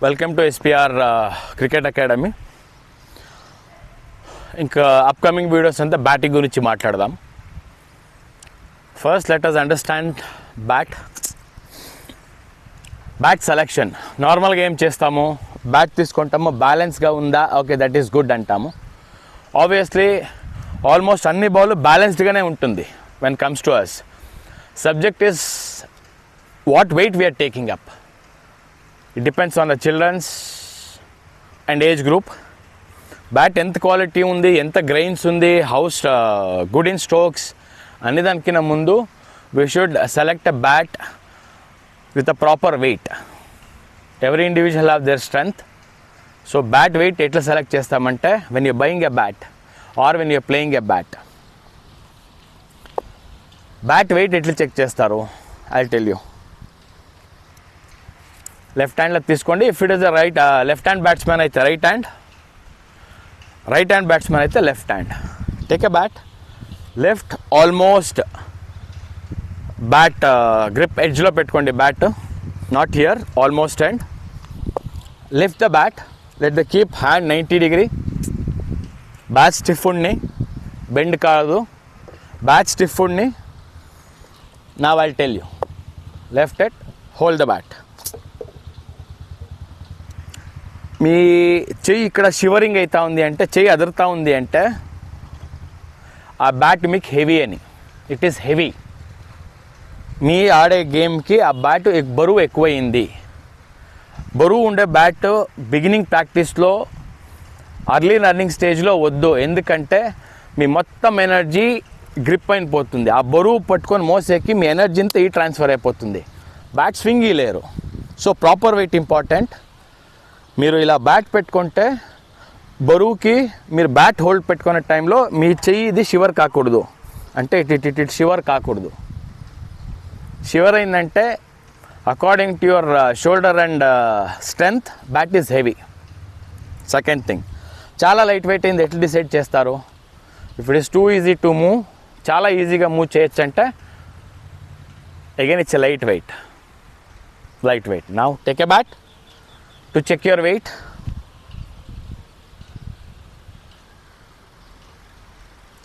Welcome to SPR cricket academy. ఇంకా upcoming videos అంతా batting గురించి మాట్లాడదాం. First let us understand bat selection. నార్మల్గా ఏం చేస్తాము, బ్యాట్ తీసుకుంటాము, బ్యాలెన్స్గా ఉందా, ఓకే దట్ ఈస్ గుడ్ అంటాము. ఆబ్వియస్లీ ఆల్మోస్ట్ అన్ని బాల్ బ్యాలెన్స్డ్గానే ఉంటుంది when comes to us. Subject is what weight we are taking up. It depends on the children's and age group. Bat ఎంత క్వాలిటీ ఉంది, ఎంత గ్రెయిన్స్ ఉంది, హౌ గుడ్ ఇన్ స్ట్రోక్స్ అనే దానికన్నా ముందు we should select a bat with a proper weight. Every individual have their strength. So bat weight ఎట్లా select చేస్తామంటే when you're buying a bat or when you're playing a bat. Bat weight ఎట్లా check చేస్తారు, I'll tell you. Left హ్యాండ్లో తీసుకోండి. If it is the left hand batsmen అయితే right hand batsmen అయితే left hand. Take a bat, left almost bat grip ఎడ్జ్లో పెట్టుకోండి. Bat not here, almost hand. Lift the bat, let the keep hand 90 degree. Bat stiff ఉండి, bend కాదు, bat stiff ఉండి. Now I'll tell you, left it, hold the bat. మీ చెయ్యి ఇక్కడ shivering అవుతా ఉంది అంటే, చెయ్యి అదురుతూ ఉంది అంటే ఆ బ్యాట్ మీకు హెవీ అని, ఇట్ ఈస్ హెవీ. మీ ఆడే గేమ్కి ఆ బ్యాట్ బరువు ఎక్కువైంది. బరువు ఉండే బ్యాట్ బిగినింగ్ ప్రాక్టీస్లో అర్లీ లర్నింగ్ స్టేజ్లో వద్దు. ఎందుకంటే మీ మొత్తం ఎనర్జీ గ్రిప్ అయిన పోతుంది. ఆ బరువు పట్టుకొని మోసేకి మీ ఎనర్జీ అంతా ఈ ట్రాన్స్ఫర్ అయిపోతుంది. బ్యాట్ స్వింగ్ లేరు. So proper weight important. మీరు ఇలా బ్యాట్ పెట్టుకుంటే బరువుకి మీరు బ్యాట్ హోల్డ్ పెట్టుకునే టైంలో మీ చెయ్యి ఇది షివర్ కాకూడదు. అంటే ఇటు షివర్ కాకూడదు. షివర్ అయిందంటే according to your shoulder and strength bat is heavy. Second thing, చాలా లైట్ వెయిట్ అయింది ఎట్లా డిసైడ్ చేస్తారు? If it is two easy to move, చాలా ఈజీగా మూవ్ చేయొచ్చు అంటే again it's light weight. Now take a bat to check your weight.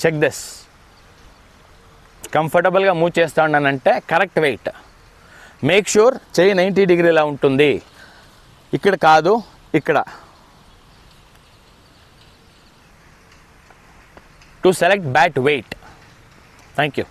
Check this. కంఫర్టబుల్గా move చేస్తా ఉన్నానంటే కరెక్ట్ వెయిట్. మేక్ షూర్ చెయ్యి 90 degreeలా ఉంటుంది. ఇక్కడ కాదు, ఇక్కడ. To select bat weight. Thank you.